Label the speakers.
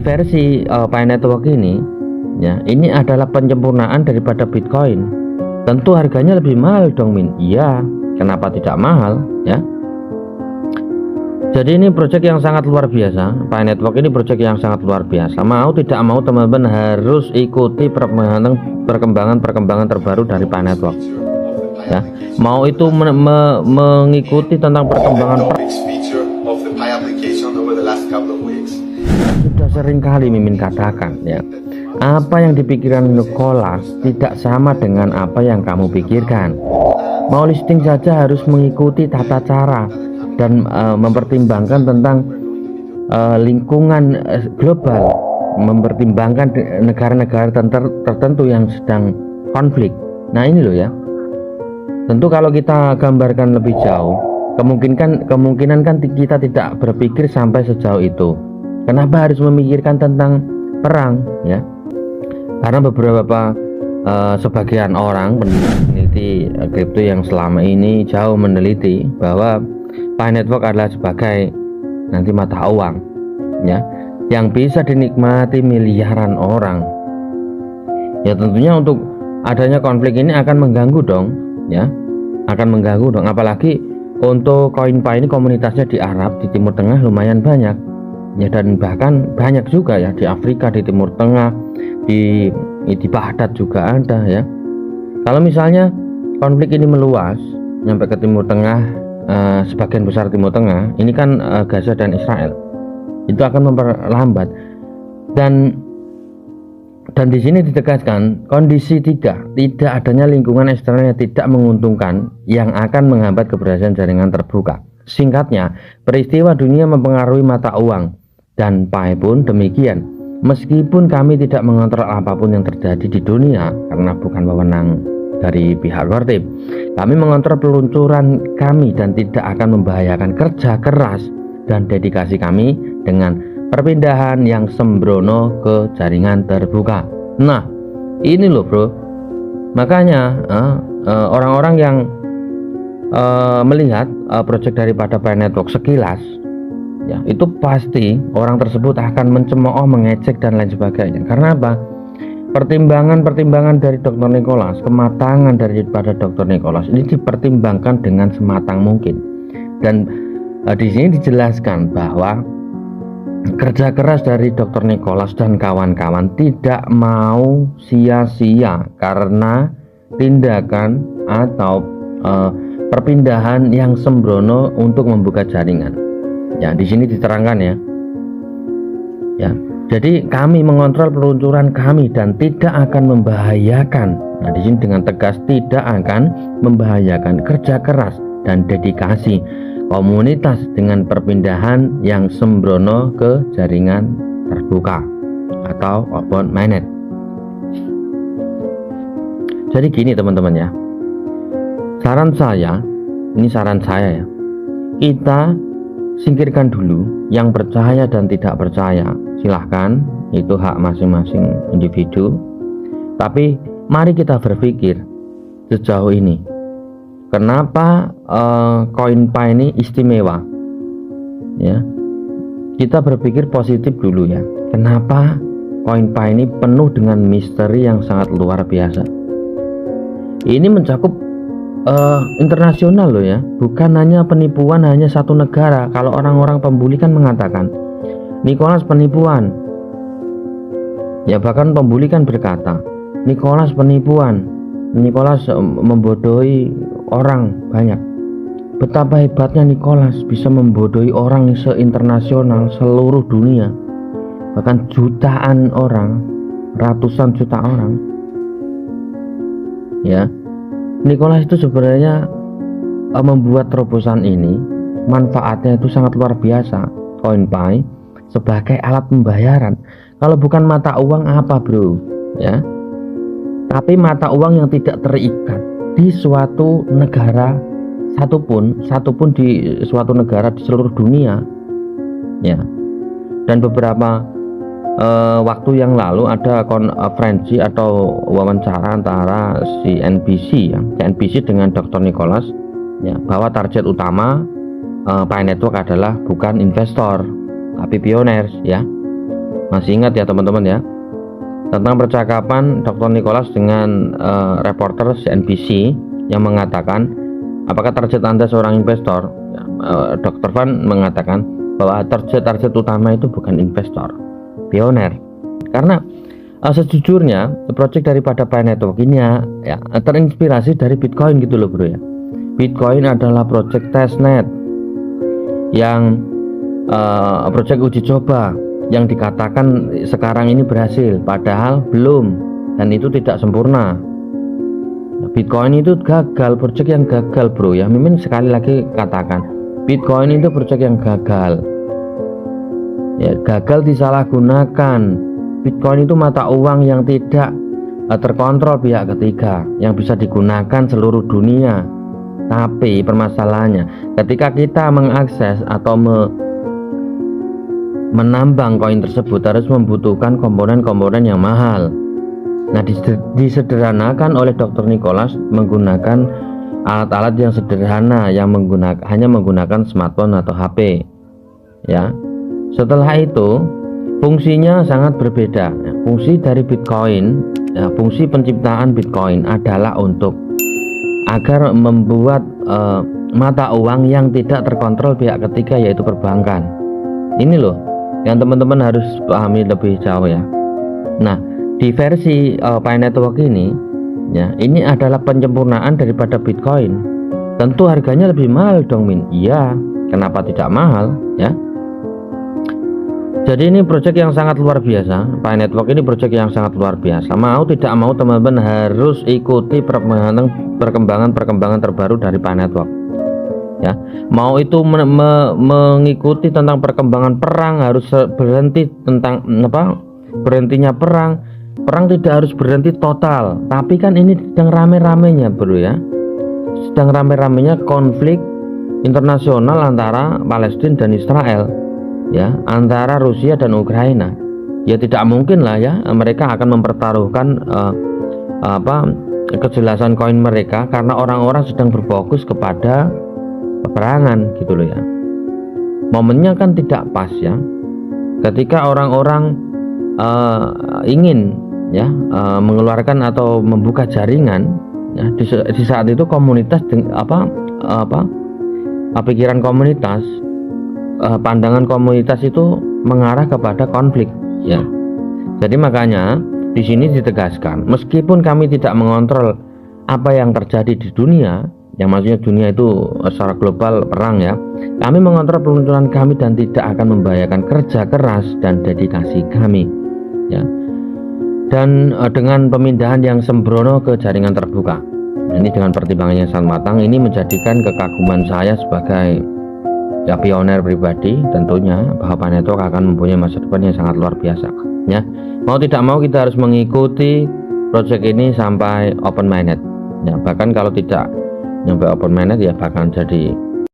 Speaker 1: versi Pi Network ini, ya, ini adalah penyempurnaan daripada Bitcoin. Tentu harganya lebih mahal dong, Min. Iya, kenapa tidak mahal, ya? Jadi ini proyek yang sangat luar biasa. Pi Network ini proyek yang sangat luar biasa. Mau tidak mau teman-teman harus ikuti perkembangan terbaru dari Pi Network. Ya, mau itu mengikuti tentang perkembangan sudah sering kali Mimin katakan, ya, apa yang dipikirkan Nicholas tidak sama dengan apa yang kamu pikirkan. Mau listing saja harus mengikuti tata cara dan mempertimbangkan tentang lingkungan global, mempertimbangkan negara-negara tertentu yang sedang konflik. Nah ini loh ya, tentu kalau kita gambarkan lebih jauh, kemungkinan kan kita tidak berpikir sampai sejauh itu. Kenapa harus memikirkan tentang perang, ya? Karena beberapa sebagian orang peneliti kripto yang selama ini jauh meneliti bahwa Pi Network adalah sebagai nanti mata uang, ya, yang bisa dinikmati miliaran orang. Ya tentunya untuk adanya konflik ini akan mengganggu dong, ya, akan mengganggu dong. Apalagi untuk koin Pi ini komunitasnya di Arab, di Timur Tengah lumayan banyak, ya, dan bahkan banyak juga ya di Afrika, di Timur Tengah, di Baghdad juga ada, ya. Kalau misalnya konflik ini meluas sampai ke Timur Tengah, sebagian besar Timur Tengah ini kan Gaza dan Israel, itu akan memperlambat. Dan di sini ditegaskan kondisi tidak adanya lingkungan eksternal yang tidak menguntungkan yang akan menghambat keberhasilan jaringan terbuka. Singkatnya, peristiwa dunia mempengaruhi mata uang, dan Pi pun demikian. Meskipun kami tidak mengontrol apapun yang terjadi di dunia karena bukan wewenang dari pihak luar, kami mengontrol peluncuran kami dan tidak akan membahayakan kerja keras dan dedikasi kami dengan perpindahan yang sembrono ke jaringan terbuka. Nah ini loh bro, makanya orang-orang yang melihat proyek daripada Pi Network sekilas, ya, itu pasti orang tersebut akan mencemooh, mengecek dan lain sebagainya. Karena apa? Pertimbangan dari Dr. Nicholas, kematangan daripada Dr. Nicholas ini dipertimbangkan dengan sematang mungkin. Dan di sini dijelaskan bahwa kerja keras dari Dr. Nicholas dan kawan-kawan tidak mau sia-sia karena tindakan atau perpindahan yang sembrono untuk membuka jaringan. Ya, di sini diterangkan ya. Ya, jadi kami mengontrol peluncuran kami dan tidak akan membahayakan. Nah, di sini dengan tegas tidak akan membahayakan kerja keras dan dedikasi komunitas dengan perpindahan yang sembrono ke jaringan terbuka atau open mainnet. Jadi gini teman-teman ya, saran saya ya, kita singkirkan dulu yang percaya dan tidak percaya. Silahkan, itu hak masing-masing individu. Tapi mari kita berpikir sejauh ini, kenapa koin Pi ini istimewa, ya. Kita berpikir positif dulu ya. Kenapa koin Pi ini penuh dengan misteri yang sangat luar biasa. Ini mencakup internasional loh ya, bukan hanya penipuan hanya satu negara. Kalau orang-orang pembuli kan mengatakan Nicholas penipuan, ya, bahkan pembuli kan berkata Nicholas penipuan, Nicholas membodohi orang banyak. Betapa hebatnya Nicholas bisa membodohi orang se-internasional, seluruh dunia, bahkan jutaan orang, ratusan juta orang, ya. Nicholas itu sebenarnya membuat terobosan ini, manfaatnya itu sangat luar biasa. Koin Pi sebagai alat pembayaran, kalau bukan mata uang apa bro, ya, tapi mata uang yang tidak terikat di suatu negara satupun di suatu negara di seluruh dunia, ya. Dan beberapa waktu yang lalu ada konferensi atau wawancara antara CNBC ya, CNBC dengan Dr. Nicholas, ya, bahwa target utama Pi Network adalah bukan investor tapi pioneers, ya. Masih ingat ya teman-teman ya, tentang percakapan Dr. Nicholas dengan reporter CNBC yang mengatakan, apakah target Anda seorang investor? Ya, Dr. Van mengatakan bahwa target utama itu bukan investor, pioner. Karena sejujurnya proyek daripada Pi Network ini ya terinspirasi dari Bitcoin gitu loh bro ya. Bitcoin adalah proyek testnet yang proyek uji coba yang dikatakan sekarang ini berhasil, padahal belum, dan itu tidak sempurna. Bitcoin itu gagal, proyek yang gagal bro ya. Mimin sekali lagi katakan, Bitcoin itu proyek yang gagal ya, gagal disalahgunakan. Bitcoin itu mata uang yang tidak terkontrol pihak ketiga, yang bisa digunakan seluruh dunia. Tapi permasalahannya, ketika kita mengakses atau menambang koin tersebut harus membutuhkan komponen-komponen yang mahal. Nah, disederhanakan oleh Dr. Nicholas menggunakan alat-alat yang sederhana yang hanya menggunakan smartphone atau HP. Ya. Setelah itu, fungsinya sangat berbeda. Fungsi dari Bitcoin, ya, fungsi penciptaan Bitcoin adalah agar membuat mata uang yang tidak terkontrol pihak ketiga, yaitu perbankan. Ini loh yang teman-teman harus pahami lebih jauh ya. Nah, di versi Pi Network ini ya, ini adalah penyempurnaan daripada Bitcoin. Tentu harganya lebih mahal dong Min. Iya, kenapa tidak mahal ya? Jadi ini proyek yang sangat luar biasa. Pi Network ini proyek yang sangat luar biasa. Mau tidak mau teman-teman harus ikuti perkembangan terbaru dari Pi Network. Ya, mau itu mengikuti tentang perkembangan perang, harus berhenti tentang berhentinya perang tidak harus berhenti total. Tapi kan ini sedang rame-ramenya bro ya, sedang rame-ramenya konflik internasional antara Palestina dan Israel ya, antara Rusia dan Ukraina. Ya tidak mungkin lah ya mereka akan mempertaruhkan kejelasan koin mereka karena orang-orang sedang berfokus kepada peperangan gitu loh ya. Momennya kan tidak pas ya, ketika orang-orang ingin ya mengeluarkan atau membuka jaringan ya, di saat itu komunitas pikiran komunitas, pandangan komunitas itu mengarah kepada konflik ya. Jadi makanya di sini ditegaskan, meskipun kami tidak mengontrol apa yang terjadi di dunia, yang maksudnya dunia itu secara global perang ya, kami mengontrol peluncuran kami dan tidak akan membahayakan kerja keras dan dedikasi kami ya. Dan dengan pemindahan yang sembrono ke jaringan terbuka, ini dengan pertimbangan yang sangat matang, ini menjadikan kekaguman saya sebagai ya pioner pribadi tentunya bahwa Pi Network akan mempunyai masa depan yang sangat luar biasa ya. Mau tidak mau kita harus mengikuti proyek ini sampai open mainnet ya, bahkan kalau tidak sampai open mainnet ya bahkan jadi